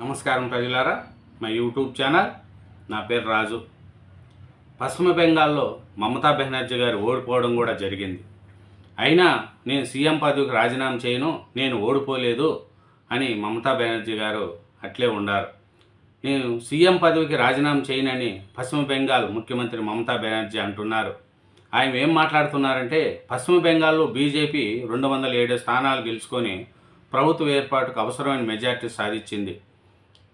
నమస్కారం ప్రజలారా, మా యూట్యూబ్ ఛానల్. నా పేరు రాజు. పశ్చిమ బెంగాల్లో మమతా బెనర్జీ గారు ఓడిపోవడం కూడా జరిగింది. అయినా నేను సీఎం పదవికి రాజీనామా చేయను, నేను ఓడిపోలేదు అని మమతా బెనర్జీ గారు అట్లే ఉండారు. నేను సీఎం పదవికి రాజీనామా చేయనని పశ్చిమ బెంగాల్ ముఖ్యమంత్రి మమతా బెనర్జీ అంటున్నారు. ఆయన ఏం మాట్లాడుతున్నారంటే, పశ్చిమ బెంగాల్లో బీజేపీ 207 స్థానాలు గెలుచుకొని ప్రభుత్వ ఏర్పాటుకు అవసరమైన మెజార్టీ సాధించింది.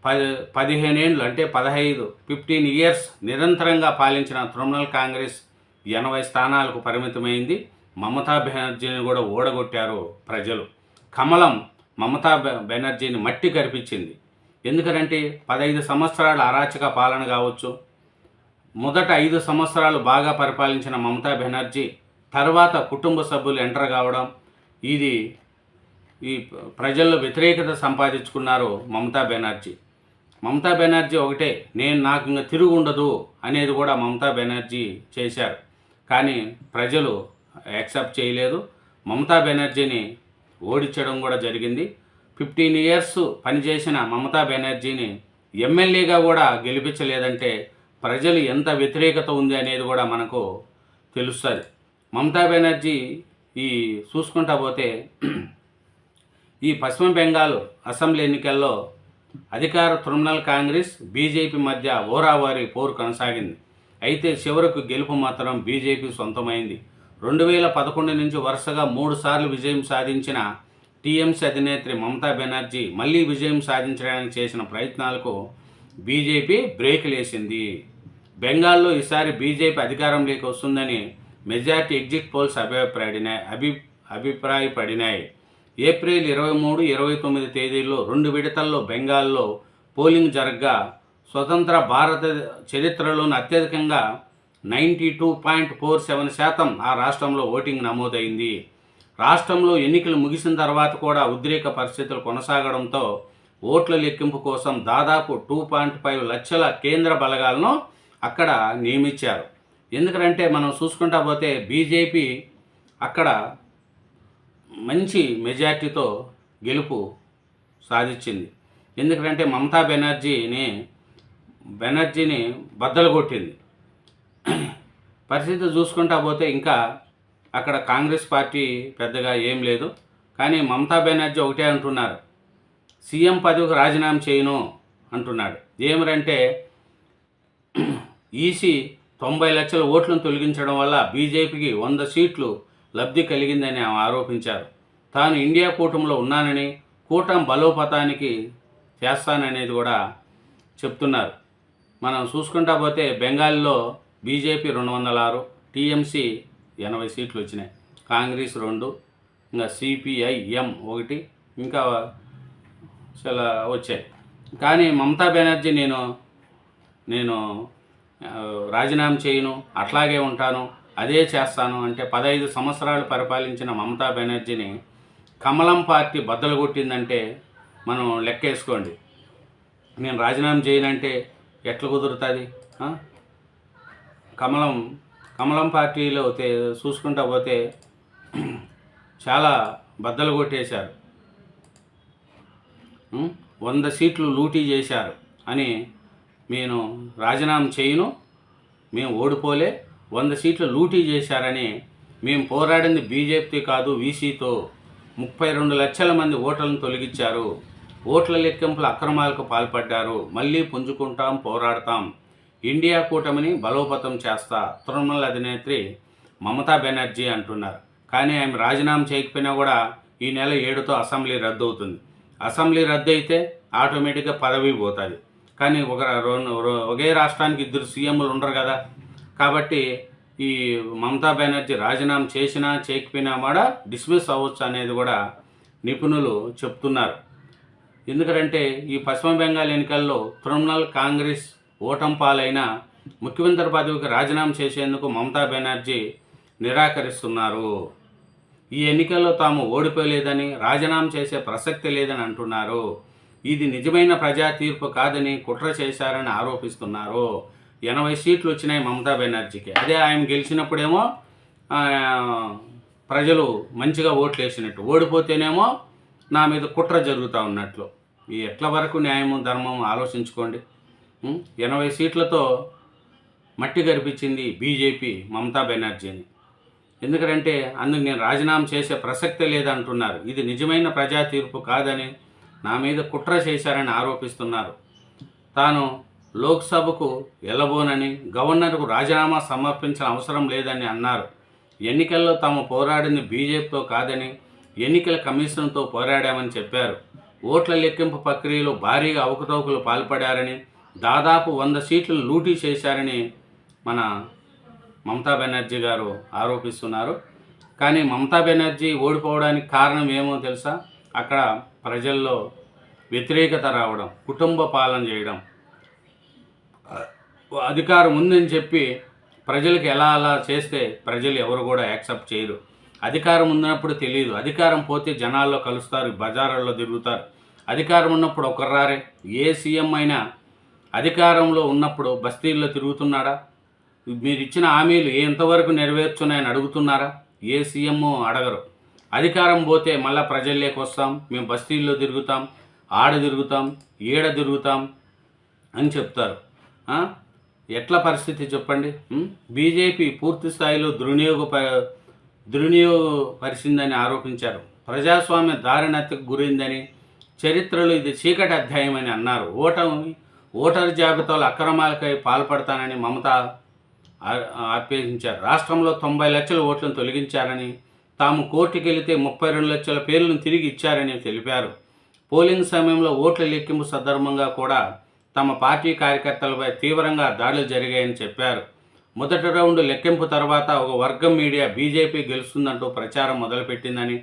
15 ఏళ్ళు అంటే 15 ఇయర్స్ నిరంతరంగా పాలించిన తృణమూల్ కాంగ్రెస్ 80 స్థానాలకు పరిమితమైంది. మమతా బెనర్జీని కూడా ఓడగొట్టారు ప్రజలు. కమలం మమతా బెనర్జీని మట్టి కరిపించింది. ఎందుకంటే 15 సంవత్సరాల అరాచక పాలన కావచ్చు, మొదట 5 సంవత్సరాలు బాగా పరిపాలించిన మమతా బెనర్జీ తర్వాత కుటుంబ సభ్యులు ఎంటర్ కావడం, ఈ ప్రజల్లో వ్యతిరేకత సంపాదించుకున్నారు మమతా బెనర్జీ. మమతా బెనర్జీ ఒకటే, నాకు ఇంకా తిరుగు ఉండదు అనేది కూడా మమతా బెనర్జీ చేశారు. కానీ ప్రజలు యాక్సెప్ట్ చేయలేదు. మమతా బెనర్జీని ఓడించడం కూడా జరిగింది. 15 ఇయర్స్ పనిచేసిన మమతా బెనర్జీని ఎమ్మెల్యేగా కూడా గెలిపించలేదంటే ప్రజలు ఎంత వ్యతిరేకత ఉంది అనేది కూడా మనకు తెలుస్తుంది. మమతా బెనర్జీ చూసుకుంటా పోతే ఈ పశ్చిమ బెంగాల్ అసెంబ్లీ ఎన్నికల్లో అధికార తృణమూల్ కాంగ్రెస్ బీజేపీ మధ్య ఓరావారి పోరు కొనసాగింది. అయితే చివరకు గెలుపు మాత్రం బీజేపీ సొంతమైంది. 2011 నుంచి వరుసగా 3 సార్లు విజయం సాధించిన టీఎంసీ అధినేత్రి మమతా బెనర్జీ మళ్ళీ విజయం సాధించడానికి చేసిన ప్రయత్నాలకు బీజేపీ బ్రేక్ లేసింది. బెంగాల్లో ఈసారి బీజేపీ అధికారంలోకి వస్తుందని మెజార్టీ ఎగ్జిట్ పోల్స్ అభిప్రాయపడినాయి. ఏప్రిల్ 23, 29 తేదీల్లో 2 విడతల్లో బెంగాల్లో పోలింగ్ జరగగా స్వతంత్ర భారత చరిత్రలోని అత్యధికంగా 92.47% ఆ రాష్ట్రంలో ఓటింగ్ నమోదైంది. రాష్ట్రంలో ఎన్నికలు ముగిసిన తర్వాత కూడా ఉద్రేక పరిస్థితులు కొనసాగడంతో ఓట్ల లెక్కింపు కోసం దాదాపు 2.5 లక్షల కేంద్ర బలగాలను అక్కడ నియమించారు. ఎందుకంటే మనం చూసుకుంటా పోతే బీజేపీ అక్కడ మంచి మెజార్టీతో గెలుపు సాధించింది. ఎందుకంటే మమతా బెనర్జీని బద్దలు కొట్టింది. పరిస్థితి చూసుకుంటా పోతే ఇంకా అక్కడ కాంగ్రెస్ పార్టీ పెద్దగా ఏం లేదు. కానీ మమతా బెనర్జీ ఒకటే అంటున్నారు, సీఎం పదవికి రాజీనామా చేయను అంటున్నాడు. ఏమిటంటే ఈసీ 90 లక్షల ఓట్లను తొలగించడం వల్ల బీజేపీకి 100 సీట్లు లబ్ధి కలిగిందని ఆరోపించారు. తాను ఇండియా కూటమిలో ఉన్నానని, కూటమి బలోపతానికి చేస్తాననేది కూడా చెప్తున్నారు. మనం చూసుకుంటా పోతే బెంగాల్లో బీజేపీ 206, టీఎంసీ 80 సీట్లు వచ్చినాయి, కాంగ్రెస్ 2, ఇంకా సిపిఐఎం 1, ఇంకా చాలా వచ్చాయి. కానీ మమతా బెనర్జీ నేను రాజీనామా చేయను, అట్లాగే ఉంటాను, అదే చేస్తాను అంటే 15 సంవత్సరాలు పరిపాలించిన మమతా బెనర్జీని కమలం పార్టీ బద్దలు కొట్టిందంటే మనం లెక్కేసుకోండి. నేను రాజీనామా చేయనంటే ఎట్లా కుదురుతుంది? కమలం పార్టీలో చూసుకుంటా పోతే చాలా బద్దలు కొట్టేశారు. 100 సీట్లు లూటీ చేశారు అని నేను రాజీనామా చేయను, మేము ఓడిపోలే, 100 సీట్లు లూటీ చేశారని మేము పోరాడింది బీజేపీ కాదు వీసీతో. 32 లక్షల మంది ఓట్లను తొలగించారు, ఓట్ల లెక్కింపుల అక్రమాలకు పాల్పడ్డారు, మళ్ళీ పుంజుకుంటాం, పోరాడతాం, ఇండియా కూటమిని బలోపేతం చేస్తా తృణమూల్ అధినేత్రి మమతా బెనర్జీ అంటున్నారు. కానీ ఆమె రాజీనామా చేయకపోయినా కూడా ఈ నెల 7తో అసెంబ్లీ రద్దు అవుతుంది. అసెంబ్లీ రద్దు అయితే ఆటోమేటిక్గా పదవి పోతుంది. కానీ ఒకే రాష్ట్రానికి 2 సీఎంలు ఉండరు కదా. కాబట్టి ఈ మమతా బెనర్జీ రాజీనామా చేసినా చేయకపోయినా కూడా డిస్మిస్ అవ్వచ్చు అనేది కూడా నిపుణులు చెప్తున్నారు. ఎందుకంటే ఈ పశ్చిమ బెంగాల్ ఎన్నికల్లో తృణమూల్ కాంగ్రెస్ ఓటమి పాలైన ముఖ్యమంత్రి పదవికి రాజీనామా చేసేందుకు మమతా బెనర్జీ నిరాకరిస్తున్నారు. ఈ ఎన్నికల్లో తాము ఓడిపోలేదని, రాజీనామా చేసే ప్రసక్తి లేదని అంటున్నారు. ఇది నిజమైన ప్రజా తీర్పు కాదని కుట్ర చేశారని ఆరోపిస్తున్నారు. 80 సీట్లు వచ్చినాయి మమతా బెనర్జీకి. అదే ఆయన గెలిచినప్పుడేమో ప్రజలు మంచిగా ఓట్లు వేసినట్టు, ఓడిపోతేనేమో నా మీద కుట్ర జరుగుతూ ఉన్నట్లు. ఈ ఎట్ల వరకు న్యాయము ధర్మం ఆలోచించుకోండి. 80 సీట్లతో మట్టి గరిపించింది బీజేపీ మమతా బెనర్జీని. ఎందుకంటే అందుకు నేను రాజీనామా చేసే ప్రసక్తే లేదంటున్నారు. ఇది నిజమైన ప్రజా తీర్పు కాదని, నా మీద కుట్ర చేశారని ఆరోపిస్తున్నారు. తాను లోక్సభకు వెళ్ళబోనని, గవర్నర్కు రాజీనామా సమర్పించిన అవసరం లేదని అన్నారు. ఎన్నికల్లో తాము పోరాడింది బీజేపీతో కాదని, ఎన్నికల కమిషన్తో పోరాడామని చెప్పారు. ఓట్ల లెక్కింపు ప్రక్రియలో భారీగా అవకతవకలు పాల్పడారని, దాదాపు 100 సీట్లు లూటీ చేశారని మన మమతా బెనర్జీ గారు ఆరోపిస్తున్నారు. కానీ మమతా బెనర్జీ ఓడిపోవడానికి కారణం ఏమో తెలుసా? అక్కడ ప్రజల్లో వ్యతిరేకత రావడం, కుటుంబ పాలన చేయడం, అధికారం ఉందని చెప్పి ప్రజలకు ఎలా అలా చేస్తే ప్రజలు ఎవరు కూడా యాక్సెప్ట్ చేయరు. అధికారం ఉన్నప్పుడు తెలియదు, అధికారం పోతే జనాల్లో కలుస్తారు, బజార్లలో తిరుగుతారు. అధికారం ఉన్నప్పుడు ఒకరు రారే. ఏ సీఎం అయినా అధికారంలో ఉన్నప్పుడు బస్తీల్లో తిరుగుతున్నాడా? మీరు ఇచ్చిన హామీలు ఎంతవరకు నెరవేర్చున్నాయని అడుగుతున్నారా? ఏ సీఎం అడగరు. అధికారం పోతే మళ్ళీ ప్రజల్లోకి వస్తాం, మేము బస్తీల్లో తిరుగుతాం, ఆడ తిరుగుతాం, ఈడ తిరుగుతాం అని చెప్తారు. ఎట్లా పరిస్థితి చెప్పండి? బీజేపీ పూర్తి స్థాయిలో దుర్వినియోగపరిచిందని ఆరోపించారు. ప్రజాస్వామ్య దారుణతకు గురైందని, చరిత్రలో ఇది చీకటి అధ్యాయం అని అన్నారు. ఓటరు జాబితాలో అక్రమాలకై పాల్పడతానని మమత ఆపేయించారు. రాష్ట్రంలో 90 లక్షల ఓట్లను తొలగించారని, తాము కోర్టుకు వెళితే 32 లక్షల పేర్లను తిరిగి ఇచ్చారని తెలిపారు. పోలింగ్ సమయంలో ఓట్ల లెక్కింపు సందర్భంగా కూడా తమ పార్టీ కార్యకర్తలపై తీవ్రంగా దాడులు జరిగాయని చెప్పారు. మొదటి రౌండ్ లెక్కింపు తర్వాత ఒక వర్గం మీడియా బీజేపీ గెలుస్తుందంటూ ప్రచారం మొదలుపెట్టిందని,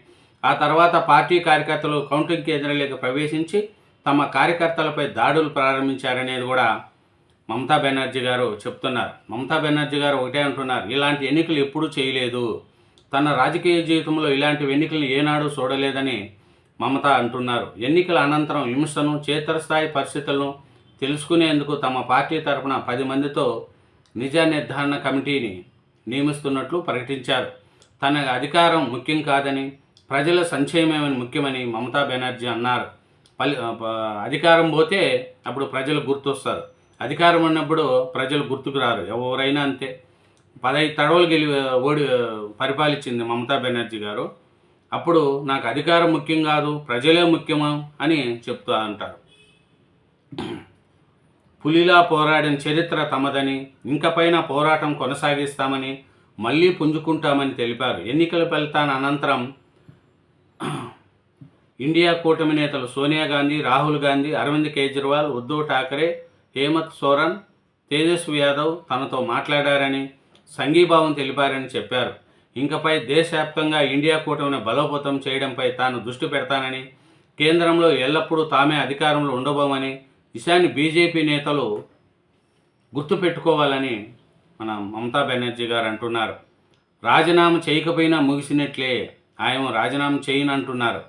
ఆ తర్వాత పార్టీ కార్యకర్తలు కౌంటింగ్ కేంద్రాలకు ప్రవేశించి తమ కార్యకర్తలపై దాడులు ప్రారంభించారనేది కూడా మమతా బెనర్జీ గారు చెప్తున్నారు. మమతా బెనర్జీ గారు ఒకటే అంటున్నారు, ఇలాంటి ఎన్నికలు ఎప్పుడూ చేయలేదు, తన రాజకీయ జీవితంలో ఇలాంటి ఎన్నికలను ఏనాడు చూడలేదని మమత అంటున్నారు. ఎన్నికల అనంతరం హింసను, క్షేత్రస్థాయి పరిస్థితులను తెలుసుకునేందుకు తమ పార్టీ తరఫున 10 మందితో నిజ నిర్ధారణ కమిటీని నియమిస్తున్నట్లు ప్రకటించారు. తన అధికారం ముఖ్యం కాదని, ప్రజల సంక్షేమమే ముఖ్యమని మమతా బెనర్జీ అన్నారు. అధికారం పోతే అప్పుడు ప్రజలు గుర్తొస్తారు, అధికారం ఉన్నప్పుడు ప్రజలు గుర్తుకు రారు. ఎవరైనా అంతే. 15 తడవలు పరిపాలించింది మమతా బెనర్జీ గారు. అప్పుడు నాకు అధికారం ముఖ్యం కాదు, ప్రజలే ముఖ్యము అని చెప్తూ అంటారు. పులిలా పోరాడిన చరిత్ర తమదని, ఇంకపైన పోరాటం కొనసాగిస్తామని, మళ్ళీ పుంజుకుంటామని తెలిపారు. ఎన్నికల ఫలితాల అనంతరం ఇండియా కూటమి నేతలు సోనియా గాంధీ, రాహుల్ గాంధీ, అరవింద్ కేజ్రీవాల్, ఉద్ధవ్ ఠాకరే, హేమంత్ సోరెన్, తేజస్వి యాదవ్ తనతో మాట్లాడారని, సంఘీభావం తెలిపారని చెప్పారు. ఇంకపై దేశవ్యాప్తంగా ఇండియా కూటమిని బలోపేతం చేయడంపై తాను దృష్టి పెడతానని, కేంద్రంలో ఎల్లప్పుడూ తామే అధికారంలో ఉండబోమని విషయాన్ని బీజేపీ నేతలు గుర్తుపెట్టుకోవాలని మన మమతా బెనర్జీ గారు అంటున్నారు. రాజీనామా చేయకపోయినా ముగిసినట్లే, ఆయన రాజీనామా చేయనంటున్నారు.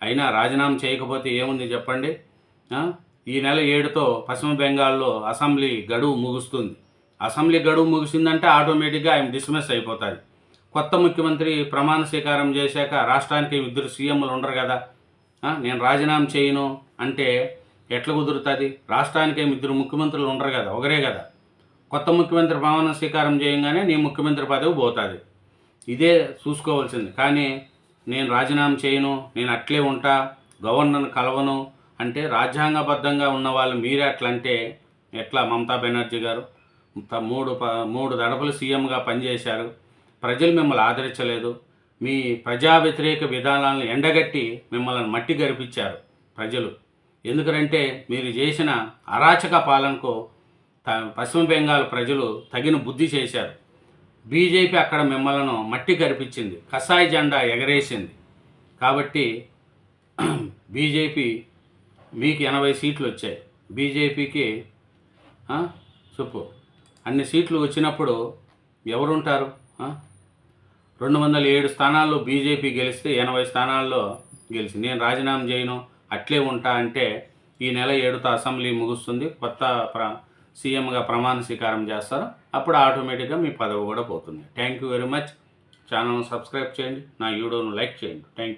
అయినా రాజీనామా చేయకపోతే ఏముంది చెప్పండి? ఈ నెల 7తో పశ్చిమ బెంగాల్లో అసెంబ్లీ గడువు ముగుస్తుంది. అసెంబ్లీ గడువు ముగిసిందంటే ఆటోమేటిక్గా ఆయన డిస్మిస్ అయిపోతుంది. కొత్త ముఖ్యమంత్రి ప్రమాణ స్వీకారం చేశాక రాష్ట్రానికి 2 సీఎంలు ఉండరు కదా. నేను రాజీనామా చేయను అంటే ఎట్లా కుదురుతుంది? రాష్ట్రానికి 2 ముఖ్యమంత్రులు ఉండరు కదా, ఒకరే కదా. కొత్త ముఖ్యమంత్రి ప్రమాణ స్వీకారం చేయగానే నీ ముఖ్యమంత్రి పదవి పోతుంది. ఇదే చూసుకోవాల్సింది. కానీ నేను రాజీనామా చేయను, నేను అట్లే ఉంటా, గవర్నర్ని కలవను అంటే రాజ్యాంగబద్ధంగా ఉన్న వాళ్ళు మీరే అట్లా అంటే ఎట్లా? మమతా బెనర్జీ గారు 3 దడపలు సీఎంగా పనిచేశారు. ప్రజలు మిమ్మల్ని ఆదరించలేదు. మీ ప్రజా వ్యతిరేక విధానాలను ఎండగట్టి మిమ్మల్ని మట్టి గరిపించారు ప్రజలు. ఎందుకంటే మీరు చేసిన అరాచక పాలనకు పశ్చిమ బెంగాల్ ప్రజలు తగిన బుద్ధి చేశారు. బీజేపీ అక్కడ మిమ్మల్ని మట్టి గరిపించింది, కసాయి జెండా ఎగరేసింది. కాబట్టి బీజేపీ మీకు 80 సీట్లు వచ్చాయి, బీజేపీకి చెప్పు అన్ని సీట్లు వచ్చినప్పుడు ఎవరుంటారు? 207 స్థానాల్లో బీజేపీ గెలిస్తే 80 స్థానాల్లో గెలిచింది. నేను రాజీనామా చేయను, అట్లే ఉంటా అంటే ఈ నెల 7తో అసెంబ్లీ ముగుస్తుంది, కొత్త సీఎంగా ప్రమాణ స్వీకారం చేస్తారు. అప్పుడు ఆటోమేటిక్గా మీ పదవి కూడా పోతుంది. Thank you very much. ఛానల్ను సబ్స్క్రైబ్ చేయండి, నా వీడియోను లైక్ చేయండి. Thank you.